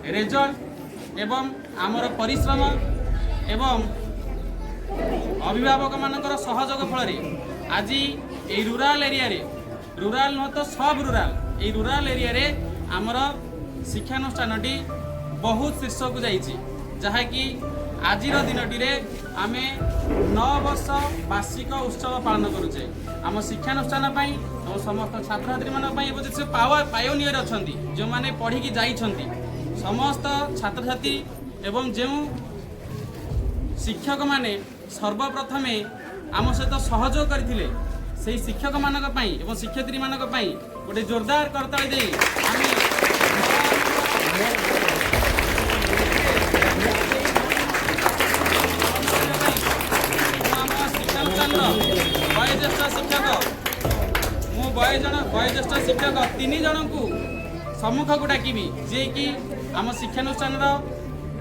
Result एवं आमर परिश्रम एवं अभिभावक मानकर सहयोग फल आज ये रूराल एरिया रे रूराल नुह तो सब रूराल एरिया रे आमर शिक्षानुष्ठानटी बहुत शीर्ष को जाइए जहाँकि आज दिनटी आम 9 वर्ष वार्षिक उत्सव पालन करुचे आम शिक्षानुष्ठान आम समस्त छात्र छात्री मान से पायोनियर अच्छा जो मैंने पढ़ी जाइछन्ति समस्त छात्र छात्री एवं जो शिक्षक माने सर्वप्रथमे आम सहित सहयोग करथिले से शिक्षक मानक पई एवं शिक्षयित्री मानक पई गोटे जोरदार करताली दे वयोज्येष्ठ शिक्षक मु वयोज्येष्ठ शिक्षक 3 जन को सम्मुख को डाकिबी जे कि आम शिक्षानुष्ठान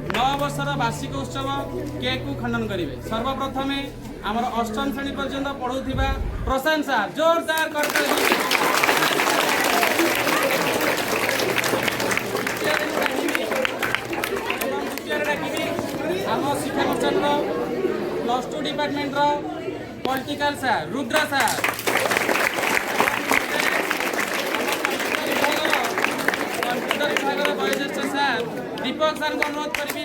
9 वर्षर वार्षिक उत्सव केक को खंडन करेंगे। सर्वप्रथम आमर अष्टम श्रेणी पर्यंत पढ़ुवा प्रशंसा जोरदार करते आम शिक्षानुष्ठान +2 डिपार्टमेंट पॉलिटिकल सार रुद्र सार कंप्यूटर विभाग वयोज्येष्ठ सार दीपक सार को अनुरोध करी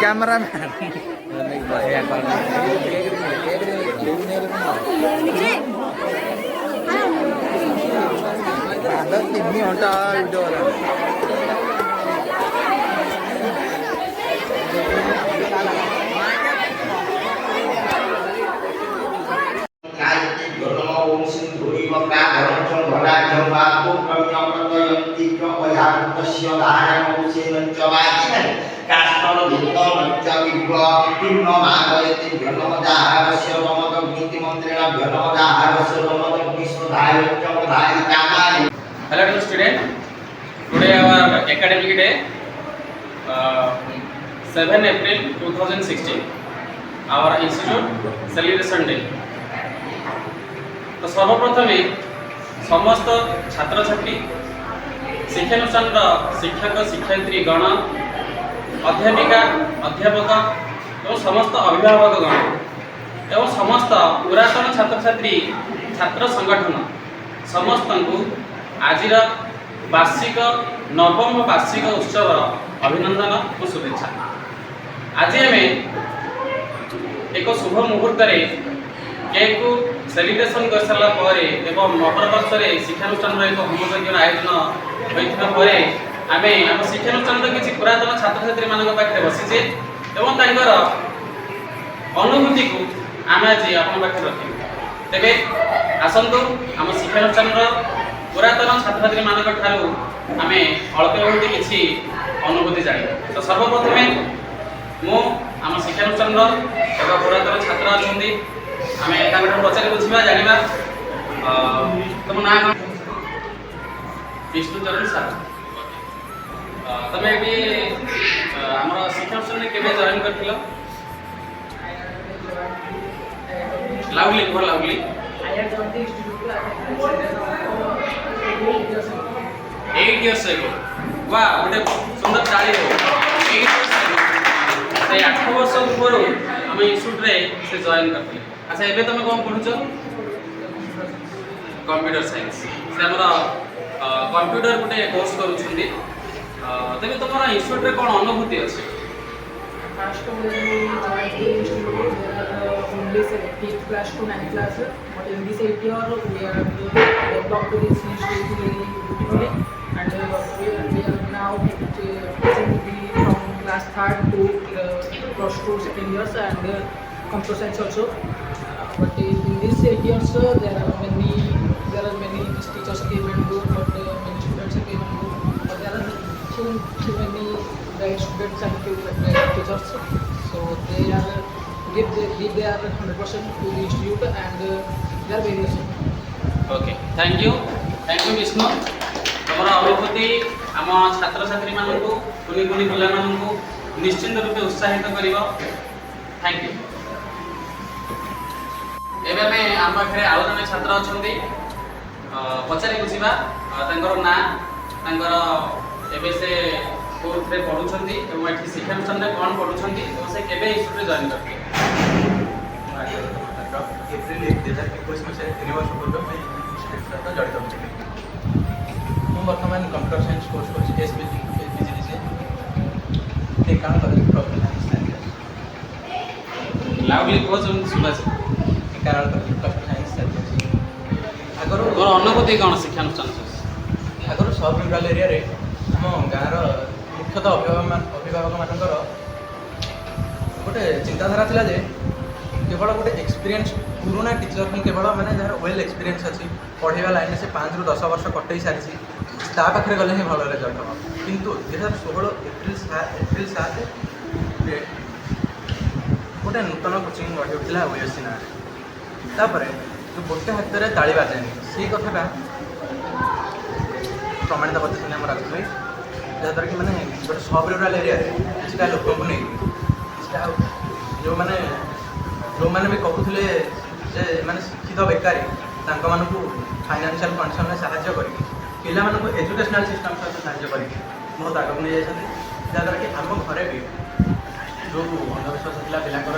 cameraman Hello to student. Today our academic day 7 April 2016. Our institute celebration day. तो सर्वप्रथम समस्त छात्र छात्री शिक्षानुष्ठान शिक्षक शिक्षयित्री गण अध्यापिका अध्यापक एवं समस्त अभिभावक गण एवं समस्त पुरातन छात्र छात्री छात्र संगठन समस्त को आज वार्षिक नवम वार्षिक उत्सव अभिनंदन और शुभेच्छा। आज आम एक शुभ मुहूर्त केक को सेलिब्रेशन कर सारा एवं नववर्ष शिक्षानुष्ठान एक होमयज्ञ आयोजन होता आम आम शिक्षानुष्ठान किसी पुरातन छात्र छात्री मान पाखे बसीचे एवं तांकर अनुभूति को आम आज आप रखी तेरे आसतु आम शिक्षानुष्ठान पुरातन छात्र छात्री मान आम अल्प बहुत किसी अनुभूति जान। तो सर्वप्रथमे मु आम शिक्षानुष्ठान एक पुरातन छात्र अच्छा आम पचार बुझा जाना तुम ना विष्णुचरण सार तुम्हें ये आम शिक्षानुष्ठान के जॉइन कर लाउडली कह loudly. I have joined the institute as a 8 years ago। वाह गोटे सुंदर ताली हो। 8 years ago से 8 वर्ष पूर्व हम इंस्टीट्यूट रे से जॉइन करते। अच्छा एबे तुम कोन पढुछ? कंप्यूटर साइंस से हमरा कंप्यूटर गोटे कोर्स करूछंदी। तबे तुम्हारा इंस्टीट्यूट रे कोन अनुभूति अछि? First when we joined the institute, there are only 5th class to 9th class, but in this 8 year we have developed this institute very beautifully, and we are now teaching from class 3rd to plus 2 second years and computer science also. But in this 8 years there are many teachers came and go, but many students came and go, but there are too many bright students and few bright teachers, so they are give their 100% to the institute and they are very awesome. Okay thank you Vishnu. तुम अनुभूति आम छात्र छात्री मानू कुनि कुनि पिला मानू निश्चिंत रूपे उत्साहित कर। Thank you. एवं आम पाखे आउ जन छात्र अच्छा पचारि बुझा ना एवं से कोर्थे पढ़ुंट और ये शिक्षानुष्ठान में कौन पढ़ुंट और से केवे इंस्टीट्यूट जॉइन करते? एप्रिल 2021 मसीह 3 वर्ष पूर्व मैं इंस्टीट्यूट सहित जड़ित होती। मुझे बर्तमान कंप्यूटर साइंस कोर्स कर Dhenkanal college professional science loudly कह Subhash. Dhenkanal college professional science आगर तोर अनुभूति कौन शिक्षानुष्ठान? आगर सब रूराल एरिया रे आम गाँव मुख्यतः अभिभावक मानकर गोटे चिंताधारा थिला जे केवल गोटे एक्सपीरियंस पुराना टीचर को केवल माने जार वेल एक्सपीरियंस अच्छी पढ़ाइवा लाइन से 5 ରୁ 10 वर्ष कटई सारी ता पाखे गले ही भल रिजल्ट हम। किंतु 2016 एप्रिल 7 गोटे नूतन कोचिंग गढ़ी उठा ओएससी ना जो गोटे हाथ में ताली बाजेनि से कथाटा प्रमाणित करते आम राजू भाई, जहाँद्वारा कि मैंने गोटे सब रूराल एरिया किसी लोक नहीं जो मैंने जो मैंने भी कहूले जे मैंने शिक्षित बेकारी फाइनेंशियल कंडीशन में साहाय्य कर पिला एजुकेशनल सिस्टम सहित साहाय्य कर बहुत आगे नहीं जाती, जहाँद्वारा कि आम घरे भी जो अंधविश्वास था पिलांकर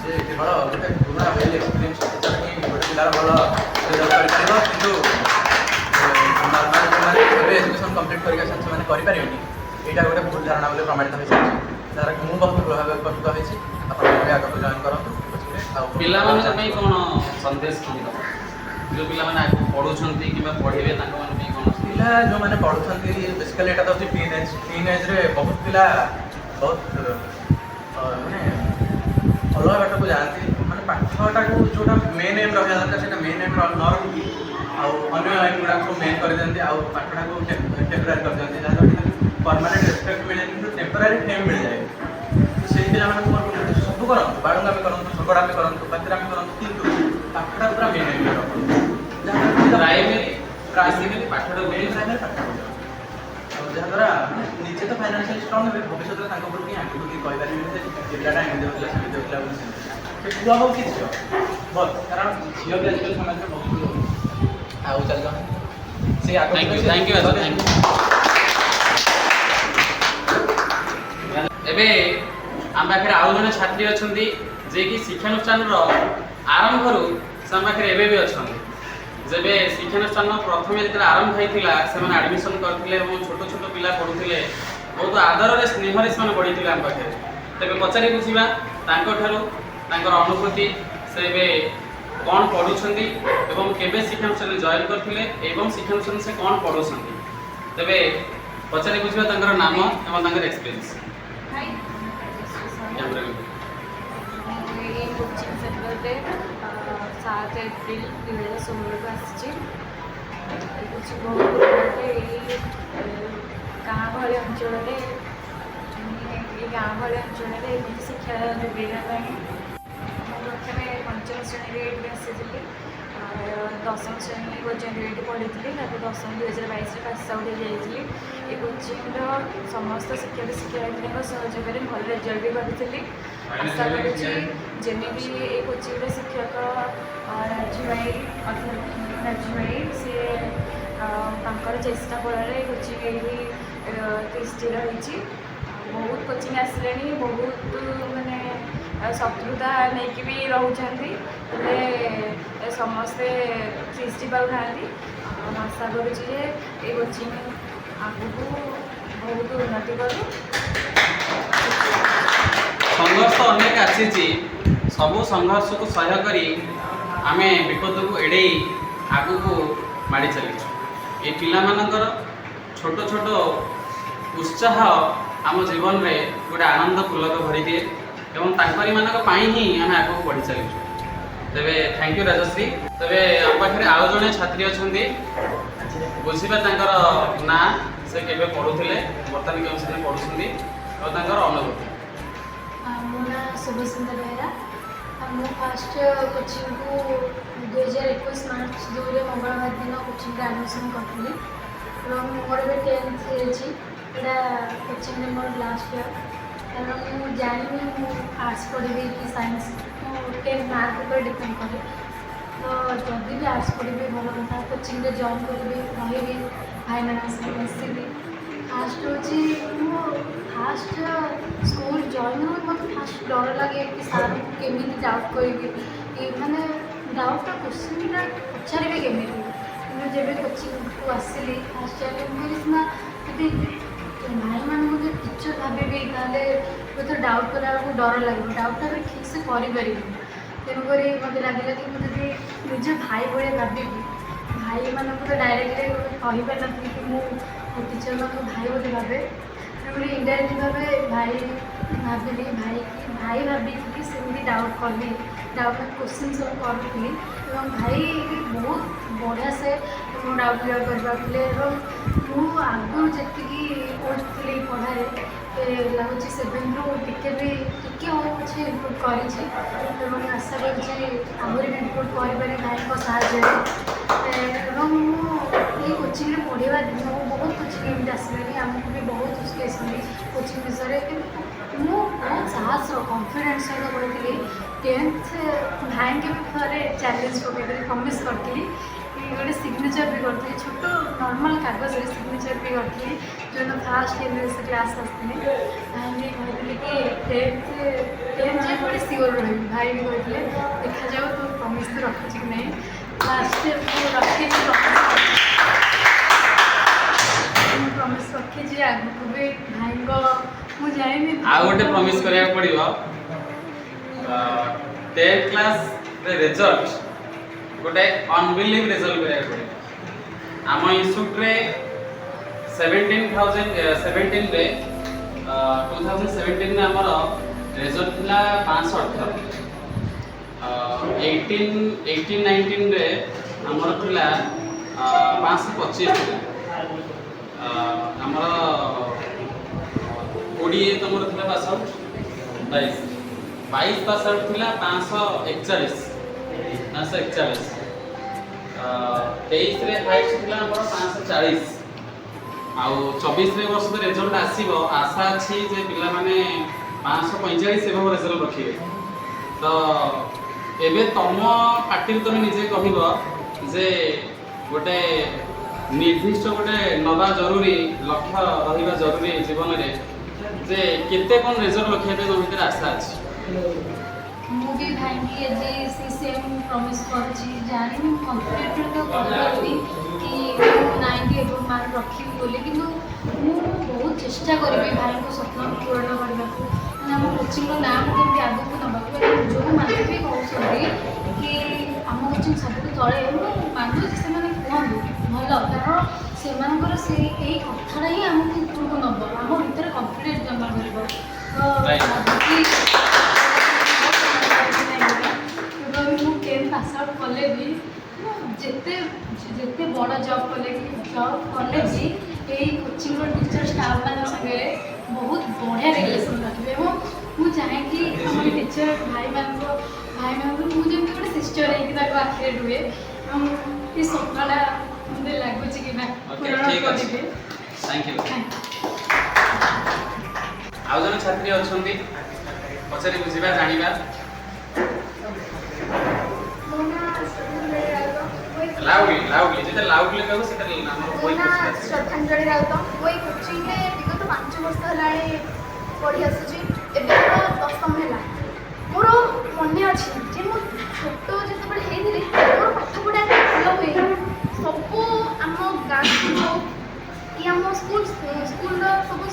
जे केवल गोटे पुरा वेल एक्सपीरियंस गोटे पिलार भल रिजल्ट कर एजुकेशन कम्प्लीट करके करें यहाँ गोटे भूल धारणा बोले प्रमाणित हो सारी, जहाँ कि मुझे बहुत प्रभावित होती आप आगे जॉइन करूँ। पिला कौन संदेश जो पिला पढ़ुं कि पढ़े कौन पिला जो मैंने पढ़ुं बेसिकली यहाँ तो टीन एज रे बहुत पिला बहुत माने अलग बाट को जाती मैंने पाठटा को जोटा मेन एम रहा दरकार से मेन एम न रखी आने एम गुड़ा मेन कर दिखती पाठटा को टेम्परारी कर दिखती जहाँ परमानेंट रेस्पेक्ट मिले कि टेम्परारी फेम मिल जाए। तो से पिला सब करूँ बाड़ंगामी करूँ झगड़ामी करूँ बातरामी करूँ कितु पाठटा पूरा मेन एम रखूँ प्राइमेरी पाठटा प्राइमेरी पाठ जहाँद्वारा निजे तो फाइनान्शियल स्ट्रंग हे भविष्य में आगे कहीपर पिलाटा एमती होता सेमती होता पुआ हो कि झील बहुत कारण झील भी आजकल समाज में बहुत आउ चल से थैंक यू एबे आम पाखे आउ जन छात्री अच्छा जे कि शिक्षानुष्ठान आरंभ से आम पाखे एबे भी अच्छा जब शिक्षानुष्ठान प्रथम जो आरंभ होता से आडमिशन करते छोट छोट पिला पढ़ुले बहुत आदर स्नेह से बढ़ी आम पाखे तेज पचारि बुझा अनुभूति से कौन पढ़ुं केवे शिक्षानुष्ठान जॉइन करते शिक्षानुष्ठान से कौन पढ़ुं तेरे पचारि बुझा नाम और एक्सपीरियंस। कोचिंग सेंटर 7 एप्रिल 2016 को आसी बहुत गाँ भाई अंचल गाँ भाई अंचल शिक्षा जोगाइवाई प्रथम 5म श्रेणी ये आसी 10म श्रेणी पर्यटन ये पढ़ी 10th 2022 पास आउट हो जाइए। ये कोचिंग समस्त शिक्षक शिक्षयित्री सहयोग में भल रिजल्ट भी करी आशा करुँची जमी ये कोचिंग शिक्षक राजू भाई राजू भाई सी तांकर चेष्टा फल कोचिंग ये स्थिर रही बहुत कोचिंग आसिले बहुत माने शत्रुता नहीं भी रोचे समस्ते सृष्टि पाऊना आशा करुँचे ये कोचिंग आगू बहुत उन्नति करूँ संघर्ष अनेक आसी सबू संघर्ष को सह्य करी आमे विपद को एड़े आगू को माड़ी चलीचु ये पिला मानकर छोट छोट उत्साह आम जीवन में गोटे आनंद पुलक भरी दिए एवं ताकरी मानक पाई ही आम आगू बढ़ी चलीचु तेरे थैंक यू राजश्री तेरे आम पाखे आउ जड़े छात्री अच्छा बुझा ना से केवे पढ़ुले बर्तमान के समय पढ़ुं और अनुभूति मो ना शुभसुंदर बेहरा मो फास्ट कोचिंग को 2021 मार्च 2 मंगलवार दिन कोचिंग एडमिशन करी मोर भी 10th होता कोचिंग मोर लास्ट ईयर कारण मुझे जानी मुझे आर्ट्स पढ़ी कि साइंस 10 मार्क पर डिपेंड करे तो जदि भी आर्ट्स पढ़ी भल कथा कोचिंग जॉइन करी रही भाई मैंने मिसिकी फास्ट हूँ फास्ट स्कूल जॉइन हो मत फास्ट डर लगे कि सार केमी डाउट करी मैंने डाउटा क्वेश्चन पचारे केमी जब कोचिंग को आसली फास्ट टाइम सीना यदि भाई मान टीचर भावी ताले तो डाउट कला डर लगे डाउटा भी ठीक से करें तेणुक मत लगे कि मुझे निज भाई भाई भावी भाई मान तो डायरेक्ट कहीपर नी कि मुझे टीचर मान भाई बोली भावे तेणुक इनडायरेक्ट भाव भाई भाविली भाई भाविकी सेमती डाउट कली डाउट क्वेश्चन सब करूँ भाई बहुत बढ़िया से मो डाउट क्लियर करते मुझे आगु जी पढ़ी पढ़ाए लगुच 7 रू टे भी टे इम्प्रूव कर आशा करी आगे भी इम्प्रूव कर भाई साहय ये कोचिंग पढ़ा दिन बहुत कोचिंग आसलानी आमको भी बहुत शिखें कोचिंग विषय कि बहुत साहस कॉन्फिडेंस कहती 10th भाई के भी थे चैलेंज पकड़ प्रमिश करी गोटे सिग्नेचर भी करी छोट नॉर्मल कागज सिग्नेचर भी करी जो फास्ट यूनिवर्सिटी क्लास आसती भाई भी कहते कि 10th जाए बड़े सियोर रही भाई भी कहते देखा जाओ तो प्रमिश तो रखुच कि नहीं लास्ट रखी प्रमिश रखी आगू भी भाई मुझे जानी आ गोटे प्रमिश करिया पड़िबो 10th क्लास रिजल्ट गोटे अनबिलीव रिजल्ट करिया पड़िबो आम इंस्टीट्यूट रे 17 रे 2017 में हमर रिजल्ट थिला 518 18-19 रे हमर थिला 525 थिला हमर कोड़े तुम पास आउट 22 पास आउट थी 541 23 हाइस्ट थी 540 आउ 24 वर्ष रिजल्ट आसो आशा अच्छी जे पिला माने 545 एवं रिजल्ट रखिए तो एबे तुम पार्टी तुम निजे कह जे गोटे निर्दिष्ट गोटे नवा जरूरी लक्ष्य रहा जरूरी जीवन में जे केते कौन रिजल्ट रखिए तुम भीतर आशा अच्छी मुझे भाई की जे सेम प्रमिश कर जानी कॉन्फिडेंट तो करी कि 90 एबव मार्क रखी बोली कि बहुत चेष्टा करी भाई को स्वप्न पूर्ण करने को आम कोचिंग नाम केमती आगू नवा जो मैंने भी कहते कि आम कोचिंग सब तले मानुचे से कहूँ भल कारण से कथा ही आमको उपरको नब आम भर कन्फिडेन्स जमा कर 10th पास आउट कले भी जिते बड़ जॉब कले भी यही कोचिंग टीचर स्टाफ मान सागे बहुत बढ़िया रिलेसन रखिए और मुझे चाहे कि आम टीचर भाई मान मुझे गोटे सिस्टर होकर आखिरी रुए ये स्वप्नटा मुझे लगुच कि पूरण करेंगे थैंक यू आउ जन छात्री अच्छा ପଚାରି ବୁଝିବା ଜାଣିବା। ମୋ ନାଁ ଶ୍ରଦ୍ଧାଞ୍ଜଳି ରାଉତ। ଲାଉଡଲି ଯେତେ ଲାଉଡଲି କହିବ ସେତେ ଆମର ମୋ ଭଏସ୍ ନାଁ ଆସିବ। ଶ୍ରଦ୍ଧାଞ୍ଜଳି ରାଉତ। ମୁଁ ଏଇ କୋଚିଂରେ ବିଗତ 5 ବର୍ଷ ହେଲାଣି ପଢ଼ି ଆସୁଛି। ଏବେ ମୋର 10ମ ହେଲା। ମୋର ମନେ ଅଛି ଯେ ମୁଁ ଛୋଟ ଯେତେବେଳେ ହେଇଥିଲି ମୋର ପାଠପଢ଼ା ଏତେ ଭଲ ହୁଏନି। ସବୁ ଆମ ଗାଁ ହଉ କି ଆମ ସ୍କୁଲର ସବୁ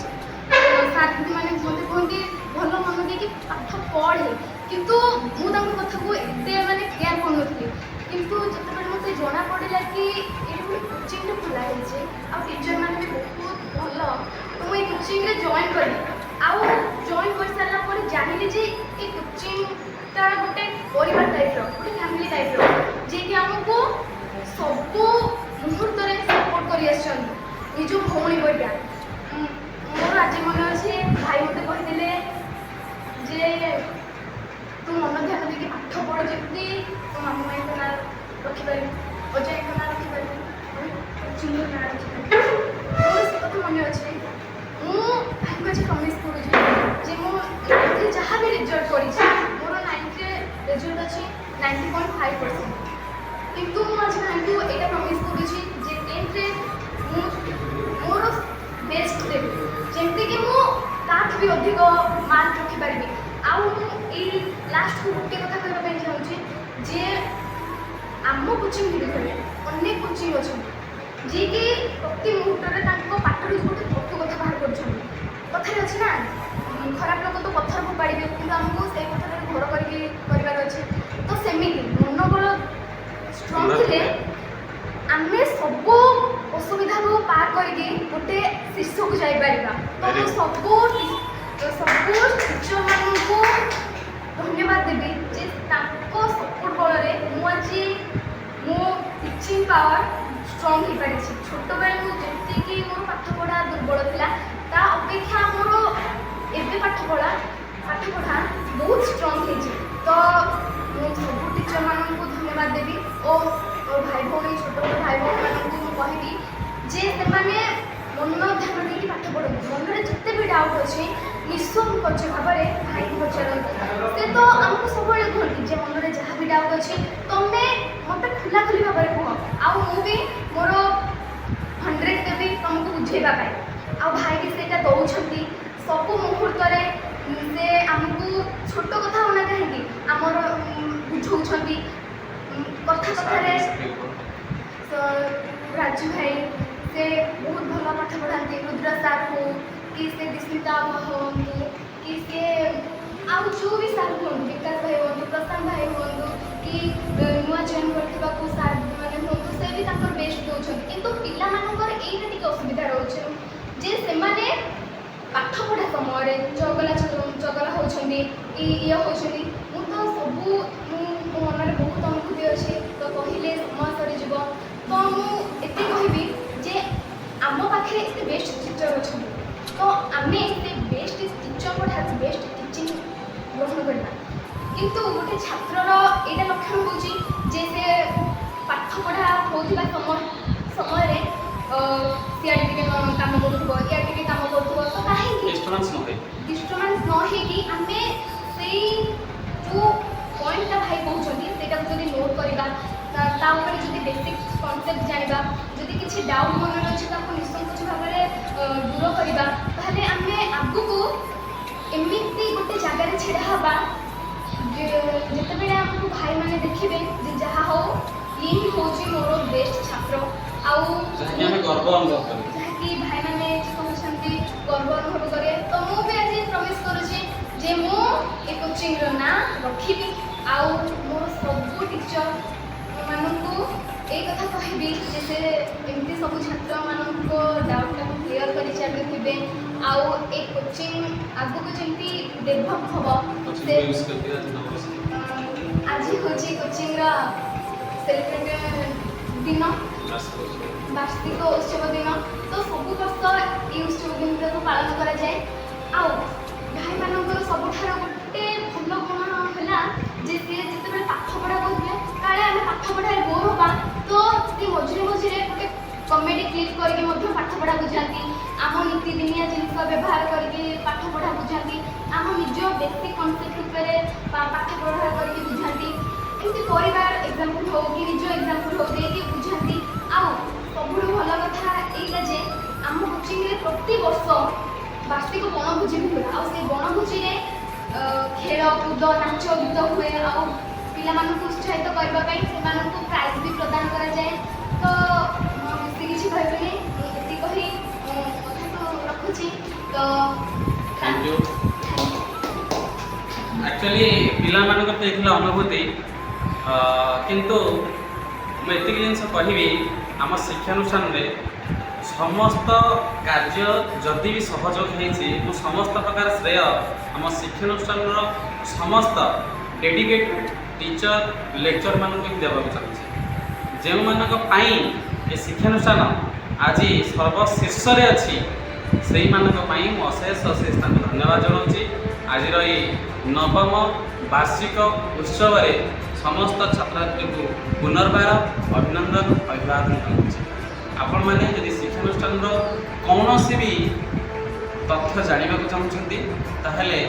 ସାର୍ ଦିଦିମାନେ ମୋତେ କୁହନ୍ତି ଭଲ ମନ ଦେଇକି ପାଠ ପଢ଼େ, କିନ୍ତୁ ମୁଁ ତାଙ୍କ କଥାକୁ ଏତେ ମାନେ କେୟାର କରୁନଥିଲି। କିନ୍ତୁ ଯେତେବେଳେ ମୋତେ ଜଣା ପଡ଼ିଲା କି ଏଇଠି ଗୋଟେ କୋଚିଂଟେ ଖୋଲା ହେଇଛି ଆଉ ଟିଚର୍ମାନେ ବି ବହୁତ ଭଲ, ତ ମୁଁ ଏଇ କୋଚିଂରେ ଜଏନ୍ କଲି। ଆଉ ଜଏନ୍ କରିସାରିଲା ପରେ ଜାଣିଲି ଯେ ଏଇ କୋଚିଂଟା ଗୋଟେ ପରିବାର ଟାଇପ୍ର, ଗୋଟେ ଫ୍ୟାମିଲି ଟାଇପ୍ର, ଯିଏକି ଆମକୁ ସବୁ ମୁହୂର୍ତ୍ତରେ ସପୋର୍ଟ କରି ଆସିଛନ୍ତି, ନିଜ ଭଉଣୀ ପରିକା। ମୋର ଆଜି ମନେ ଅଛି ଭାଇ ମୋତେ କହିଥିଲେ ଯେ ତୁ ମନ ଧ୍ୟାନ ଦେଇକି ପାଠ ପଢ଼, ଯେମିତି ତୋ ମାମୁଁ ମାଇଁଙ୍କ ନାଁ ରଖିପାରିବୁ, ଅଜୟଙ୍କ ନାଁ ରଖିପାରିବୁ, କୋଚିଂର ନାଁ ରଖିପାରିବୁ। ମୋର ସେ କଥା ମନେ ଅଛି। ମୁଁ ଭାଇଙ୍କୁ ଆଜି ପ୍ରମିସ୍ କରୁଛି ଯେ ମୁଁ 9th ଯାହା ବି ରେଜଲ୍ଟ କରିଛି, ମୋର 9th ରେଜଲ୍ଟ ଅଛି 90.5%, କିନ୍ତୁ ମୁଁ ଆଜି ଭାଇଙ୍କୁ ଏଇଟା ପ୍ରମିସ୍ କରୁଛି ଯେ 10th ମୁଁ ମୋର ବେଷ୍ଟ ଦେବି, ଯେମିତିକି ମୁଁ ତାଠୁ ବି ଅଧିକ ମାର୍କ ରଖିପାରିବି। ଆଉ ମୁଁ ଏଇ ଲାଷ୍ଟକୁ ଗୋଟେ କଥା କହିବା ପାଇଁ ଚାହୁଁଛି ଯେ ଆମ କୋଚିଂ ବିରୁଦ୍ଧରେ ଅନେକ କୋଚିଂ ଅଛନ୍ତି ଯିଏକି ପ୍ରତି ମୁହୂର୍ତ୍ତରେ ତାଙ୍କ ପାଠରୁ ଗୋଟେ କଟୁ କଥା ବାହାର କରୁଛନ୍ତି। କଥାରେ ଅଛି ନା, ଖରାପ ଲୋକ ତ ପଥର ଫୋପାଡ଼ିବେ, କିନ୍ତୁ ଆମକୁ ସେଇ କଥାରେ ଘର କରିକି କରିବାର ଅଛି। ତ ସେମିତି ମନୋବଳ ଷ୍ଟ୍ରଙ୍ଗ ଥିଲେ ଆମେ ସବୁ ଅସୁବିଧାକୁ ପାର କରିକି ଗୋଟେ ଶୀର୍ଷକୁ ଯାଇପାରିବା। ତ ମୁଁ ସବୁ ଟିଚର୍ମାନଙ୍କୁ ଧନ୍ୟବାଦ ଦେବି ଯେ ତାଙ୍କ ସପୋର୍ଟ ବଳରେ ମୁଁ ଆଜି ମୋ ଟିଚିଂ ପାୱାର ଷ୍ଟ୍ରଙ୍ଗ ହେଇପାରିଛି। ଛୋଟବେଳେ ମୁଁ ଯେତିକି ମୋର ପାଠପଢ଼ା ଦୁର୍ବଳ ଥିଲା, ତା ଅପେକ୍ଷା ମୋର ଏବେ ପାଠପଢ଼ା ବହୁତ ଷ୍ଟ୍ରଙ୍ଗ ହେଇଛି। ତ ମୁଁ ସବୁ ଟିଚର୍ମାନଙ୍କୁ ଧନ୍ୟବାଦ ଦେବି ଓ ଭାଇ ଭଉଣୀ, ଛୋଟ ବଡ଼ ଭାଇ ଭଉଣୀମାନଙ୍କୁ ମୁଁ କହିବି ଯେ ସେମାନେ ମନ ଧ୍ୟାନ ଦେଇକି ପାଠ ପଢ଼ନ୍ତୁ। ମନରେ ଯେତେ ବି ଡାଉଟ୍ ଅଛି ନିଃସଙ୍କୋଚ ଭାବରେ ଭାଇଙ୍କୁ ପଚାରନ୍ତୁ। ସେ ତ ଆମକୁ ସବୁବେଳେ କୁହନ୍ତି ଯେ ମନରେ ଯାହା ବି ଡାଉଟ୍ ଅଛି ତମେ ମୋତେ ଖୋଲାଖୋଲି ଭାବରେ କୁହ, ଆଉ ମୁଁ ବି ମୋର 100 ଦେବି ତମକୁ ବୁଝେଇବା ପାଇଁ। ଆଉ ଭାଇ ବି ସେଇଟା ଦେଉଛନ୍ତି ସବୁ ମୁହୂର୍ତ୍ତରେ। ସେ ଆମକୁ ଛୋଟ କଥା ହଉନା କାହିଁକି ଆମର ବୁଝଉଛନ୍ତି କଥାରେ। ରାଜୁ ଭାଇ ସେ ବହୁତ ଭଲ ପାଠ ପଢ଼ାନ୍ତି, ରୁଦ୍ର ସାର୍ ହଉ କି ସେ ଦିସ୍ମିତା ହୁଅନ୍ତୁ କି ସେ ଆଉ ଯେଉଁ ବି ସାର୍ ହୁଅନ୍ତୁ, ବିକାଶ ଭାଇ ହୁଅନ୍ତୁ, ପ୍ରଶାନ୍ତ ଭାଇ ହୁଅନ୍ତୁ କି ନୂଆ ଜଏନ୍ କରିଥିବା କେଉଁ ସାର୍ ମାନେ ହୁଅନ୍ତୁ, ସେ ବି ତାଙ୍କର ବେଷ୍ଟ ଦେଉଛନ୍ତି। କିନ୍ତୁ ପିଲାମାନଙ୍କର ଏଇଟା ଟିକେ ଅସୁବିଧା ରହୁଛି ଯେ ସେମାନେ ପାଠପଢ଼ା ସମୟରେ ଚଗଲା ହେଉଛନ୍ତି କି ଇଏ ହେଉଛନ୍ତି। ମୁଁ ତ ସବୁ ମୋ ମନରେ ବହୁତ ଅନୁଭୂତି ଅଛି, ତ କହିଲେ ସମୟ ସରିଯିବ। ତ ମୁଁ ଏତେ କହିବି ଯେ ଆମ ପାଖରେ ଏତେ ବେଷ୍ଟ ଟିଚର୍ ଅଛନ୍ତି, ତ ଆମେ ସେ ବେଷ୍ଟ ଟିଚର୍ଙ୍କ ଠାରୁ ବେଷ୍ଟ ଟିଚିଂ ଗ୍ରହଣ କରିବା। କିନ୍ତୁ ଗୋଟେ ଛାତ୍ରର ଏଇଟା ଲକ୍ଷଣ ହେଉଛି ଯେ ସେ ପାଠପଢ଼ା ହେଉଥିବା ସମୟରେ ସିଆଡ଼େ ଟିକେ କାମ କରୁଥିବ, ଇଆଡ଼େ ଟିକେ କାମ କରୁଥିବ। ତ କାହିଁକି ଡିଷ୍ଟର୍ବାନ୍ସ ନ ହେଇକି ଆମେ ସେଇ ଯେଉଁ ପଏଣ୍ଟଟା ଭାଇ କହୁଛନ୍ତି ସେଇଟାକୁ ଯଦି ନୋଟ୍ କରିବା, ତା ଉପରେ ଯଦି ବେସିକ୍ କନସେପ୍ଟ ଜାଣିବା, ଯଦି କିଛି ଡାଉଟ୍ ମନରେ ଅଛି ତାକୁ ନିଃସଙ୍କୋଚ ଭାବରେ ଦୂର କରିବା, ତାହେଲେ ଆମେ ଆଗକୁ ଏମିତି ଗୋଟେ ଜାଗାରେ ଛିଡ଼ା ହେବା ଯେତେବେଳେ ଆମକୁ ଭାଇମାନେ ଦେଖିବେ ଯେ ଯାହା ହଉ ଇଏ ହିଁ ହେଉଛି ମୋର ବେଷ୍ଟ ଛାତ୍ର, ଆଉ ଯାହାକି ଆମେ ଗର୍ବ ଅନୁଭବ କରୁ, ଯାହାକି ଭାଇମାନେ କହୁଛନ୍ତି ଗର୍ବ ଅନୁଭବ କରେ। ତ ମୁଁ ବି ଆଜି ପ୍ରମିସ୍ କରୁଛି ଯେ ମୁଁ ଏ କୋଚିଂର ନାଁ ରଖିବି, ଆଉ ମୋର ସବୁ ଟିଚର୍ ମାନଙ୍କୁ ଏଇ କଥା କହିବି ଯେ ସେ ଏମିତି ସବୁ ଛାତ୍ରମାନଙ୍କ ଡାଉଟ୍ଟାକୁ କ୍ଲିୟର୍ କରି ଚାଲୁଥିବେ, ଆଉ ଏ କୋଚିଂ ଆଗକୁ ଯେମିତି ଡେଭଲପ୍ ହେବ। ଆଜି ହେଉଛି କୋଚିଂର ସେଲିବ୍ରେଟ୍ ଦିନ, ବାର୍ଷିକ ଉତ୍ସବ ଦିନ। ତ ସବୁ ବର୍ଷ ଏହି ଉତ୍ସବ ଦିନଟାକୁ ପାଳନ କରାଯାଏ। ଆଉ ଭାଇମାନଙ୍କର ସବୁଠାରୁ ଗୋଟେ ଭଲ ଗୁଣ ହେଲା ଯେ ସିଏ ଯେତେବେଳେ ପାଠ ପଢ଼ା କରୁଥିଲେ, କାଳେ ଆମେ ପାଠ ପଢ଼ାରେ ବୋର୍ ହେବା, ତ ସେ ମଝିରେ ଗୋଟେ कमेडी क्लिप करके मध्य पाठ पढ़ा बुझाती आम नीतिदिनिया जिनस व्यवहार करके पाठ पढ़ा बुझाती आम निज बेसिक कनसेप्ट उपरे पाठ पढ़ा करके बुझाती एमती परिवार एग्जांपल हो कि निज एग्जांपल हो देकी बुझाती आउ सबुठ भल कथा एइटा जे आम कोचिंग रे प्रति वर्ष वार्षिक बनभोजी भी हुए आ से बनभोजी रे खेल कूद नाच गीत हुए आ पिलाମାନଙ୍କୁ उत्साहित करबा ପାଇଁ ସେମାନଙ୍କୁ ପ୍ରାଇଜ୍ ବି ପ୍ରଦାନ କରାଯାଏ ତ ମୁଁ ବେଶୀ କିଛି କହିବିନି ଏତିକି କହି କଥାକୁ ରଖୁଛି ତ थैंक यू एक्चुअली पिलाମାନଙ୍କର ତ ଏଥିଲା ଅନୁଭୂତି କିନ୍ତୁ ମୁଁ ଏତିକି ଜିନିଷ କହିବି ଆମ ଶିକ୍ଷାନୁଷ୍ଠାନରେ ସମସ୍ତ କାର୍ଯ୍ୟ ଯଦି ବି ସହଯୋଗ ହେଇଛି ମୁଁ ସମସ୍ତ ପ୍ରକାର ଶ୍ରେୟ ଆମ ଶିକ୍ଷାନୁଷ୍ଠାନର ସମସ୍ତ ଡେଡିକେଟେଡ୍ टीचर लेक्चर मानक देवाक चाहूँगी जो पाई ए शिक्षानुष्ठान आज सर्वशीर्ष अच्छी से अशेष अशेष धन्यवाद जनाऊँगी आज नवम वार्षिक उत्सव समस्त छात्र छात्री को पुनर्बार अभिनंदन अभिवादन करुँगी आपण मैंने यदि शिक्षानुष्ठान कौन भी तथ्य जानवा चाहूँगी ताहले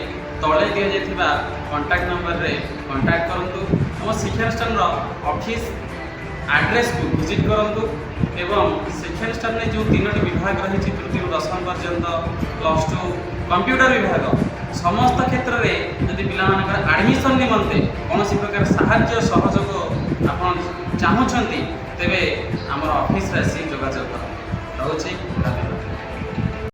तले दि जाइथिबा कांटेक्ट नंबर रे कांटेक्ट करंतु हम शिक्षानुष्ठान ऑफिस एड्रेस को विजिट करंतु एवं शिक्षानुष्ठान में जो 3टी विभाग रही तृतीय दशम पर्यंत +2 कंप्यूटर विभाग समस्त क्षेत्र में यदि पिलामानकर एडमिशन निमंते कौन प्रकार साहाय्य सहयोग आप चाहूँगी तेबे आम ऑफिस रे आसी जोगाजोग करूँ।